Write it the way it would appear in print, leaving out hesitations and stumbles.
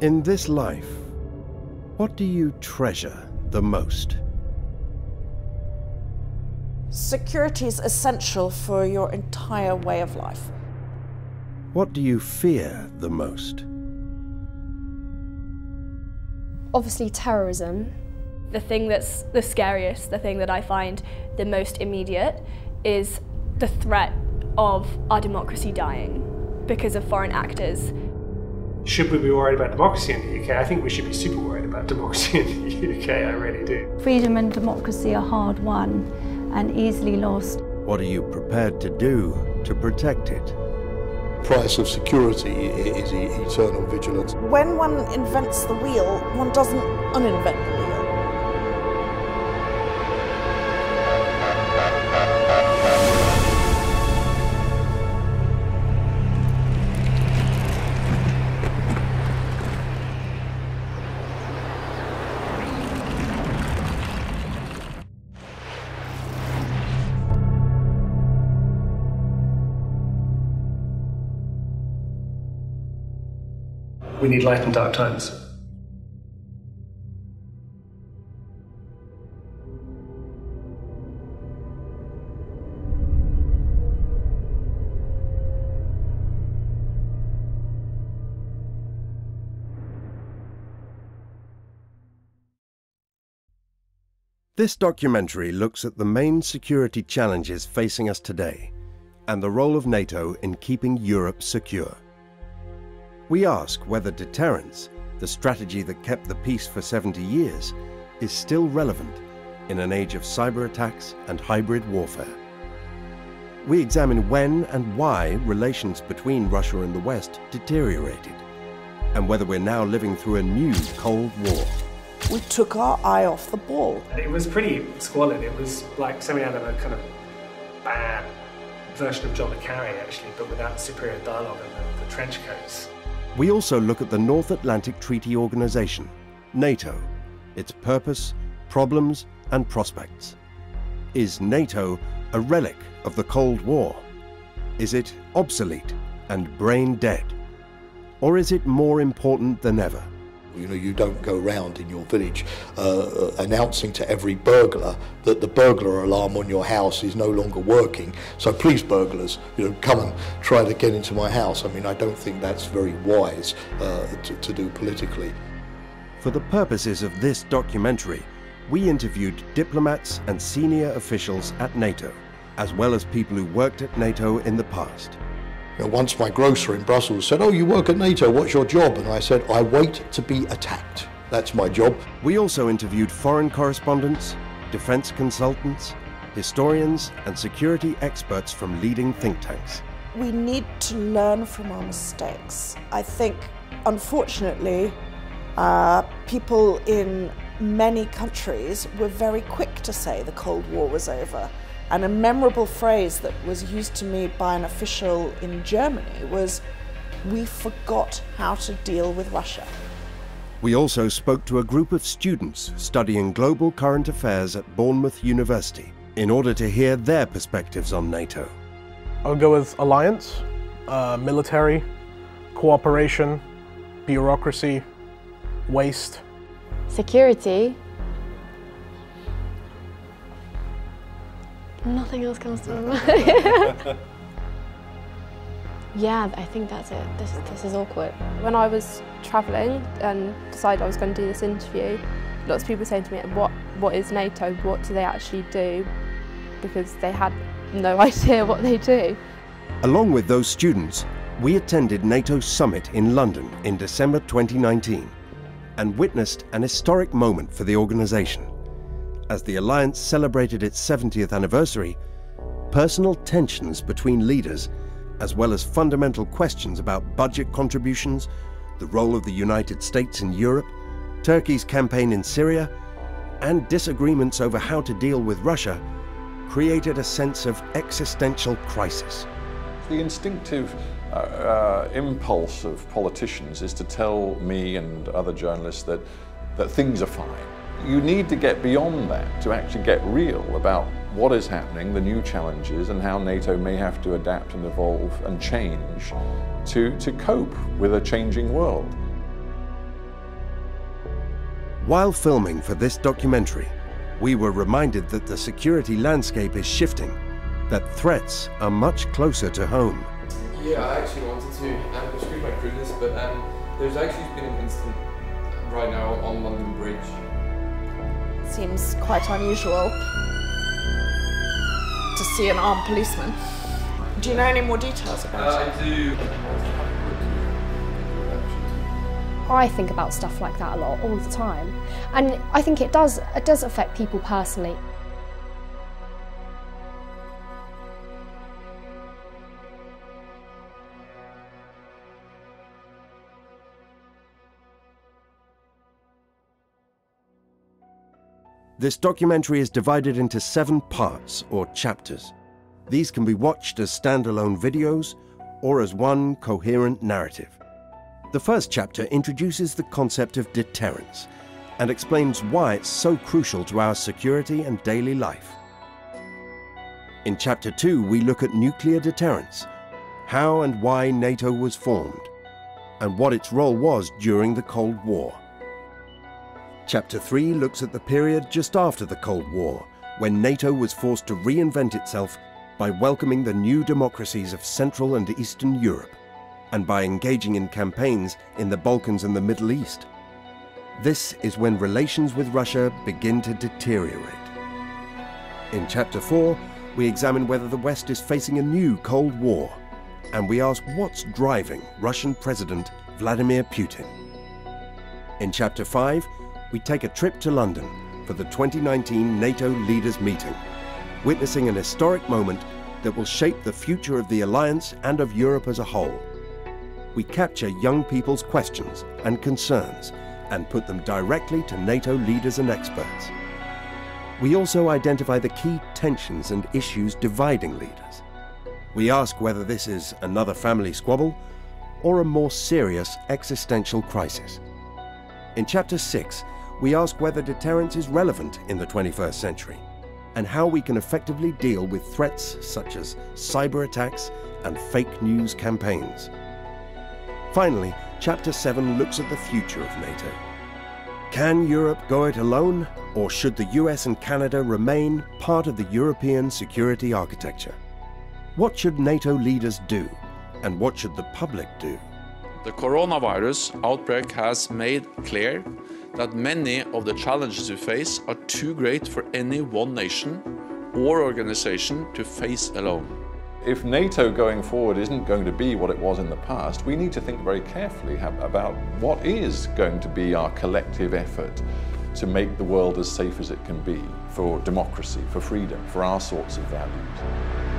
In this life, what do you treasure the most? Security is essential for your entire way of life. What do you fear the most? Obviously terrorism. The thing that's the scariest, the thing that I find the most immediate, is the threat of our democracy dying because of foreign actors. Should we be worried about democracy in the UK? I think we should be super worried about democracy in the UK, I really do. Freedom and democracy are hard won and easily lost. What are you prepared to do to protect it? Price of security is eternal vigilance. When one invents the wheel, one doesn't uninvent the wheel. We need light in dark times. This documentary looks at the main security challenges facing us today and the role of NATO in keeping Europe secure. We ask whether deterrence, the strategy that kept the peace for 70 years, is still relevant in an age of cyber attacks and hybrid warfare. We examine when and why relations between Russia and the West deteriorated, and whether we're now living through a new Cold War. We took our eye off the ball. It was pretty squalid. It was like something out of a kind of bad version of John le Carré, actually, but without superior dialogue and the trench coats. We also look at the North Atlantic Treaty Organization, NATO, its purpose, problems, and prospects. Is NATO a relic of the Cold War? Is it obsolete and brain dead? Or is it more important than ever? You know, you don't go around in your village announcing to every burglar that the burglar alarm on your house is no longer working. So please, burglars, come and try to get into my house. I mean, I don't think that's very wise to do politically. For the purposes of this documentary, we interviewed diplomats and senior officials at NATO, as well as people who worked at NATO in the past. Once my grocer in Brussels said, "Oh, you work at NATO, what's your job?" And I said, "I wait to be attacked. That's my job." We also interviewed foreign correspondents, defense consultants, historians, and security experts from leading think tanks. We need to learn from our mistakes. I think, unfortunately, people in many countries were very quick to say the Cold War was over. And a memorable phrase that was used to me by an official in Germany was, "We forgot how to deal with Russia." We also spoke to a group of students studying global current affairs at Bournemouth University in order to hear their perspectives on NATO. I'll go with alliance, military, cooperation, bureaucracy, waste. Security. Nothing else comes to my mind. Yeah, I think that's it. This is awkward. When I was travelling and decided I was going to do this interview, lots of people saying to me, what is NATO? What do they actually do? Because they had no idea what they do. Along with those students, we attended NATO's summit in London in December 2019 and witnessed an historic moment for the organisation. As the alliance celebrated its 70th anniversary, personal tensions between leaders, as well as fundamental questions about budget contributions, the role of the United States in Europe, Turkey's campaign in Syria, and disagreements over how to deal with Russia, created a sense of existential crisis. The instinctive impulse of politicians is to tell me and other journalists that things are fine. You need to get beyond that to actually get real about what is happening, the new challenges, and how NATO may have to adapt and evolve and change to cope with a changing world. While filming for this documentary, we were reminded that the security landscape is shifting, that threats are much closer to home. Yeah, I actually wanted to, excuse my crudeness, but there's actually been an incident right now on London Bridge. Seems quite unusual to see an armed policeman. Do you know any more details about it? I do. I think about stuff like that a lot, all the time. And I think it does affect people personally. This documentary is divided into 7 parts or chapters. These can be watched as standalone videos or as one coherent narrative. The first chapter introduces the concept of deterrence and explains why it's so crucial to our security and daily life. In chapter 2, we look at nuclear deterrence, how and why NATO was formed, and what its role was during the Cold War. Chapter 3 looks at the period just after the Cold War, when NATO was forced to reinvent itself by welcoming the new democracies of Central and Eastern Europe, and by engaging in campaigns in the Balkans and the Middle East. This is when relations with Russia begin to deteriorate. In Chapter 4, we examine whether the West is facing a new Cold War, and we ask what's driving Russian President Vladimir Putin. In Chapter 5, we take a trip to London for the 2019 NATO Leaders Meeting, witnessing an historic moment that will shape the future of the alliance and of Europe as a whole. We capture young people's questions and concerns and put them directly to NATO leaders and experts. We also identify the key tensions and issues dividing leaders. We ask whether this is another family squabble or a more serious existential crisis. In Chapter 6, we ask whether deterrence is relevant in the 21st century and how we can effectively deal with threats such as cyber attacks and fake news campaigns. Finally, Chapter 7 looks at the future of NATO. Can Europe go it alone, or should the US and Canada remain part of the European security architecture? What should NATO leaders do, and what should the public do? The coronavirus outbreak has made clear that many of the challenges we face are too great for any one nation or organization to face alone. If NATO going forward isn't going to be what it was in the past, we need to think very carefully about what is going to be our collective effort to make the world as safe as it can be for democracy, for freedom, for our sorts of values.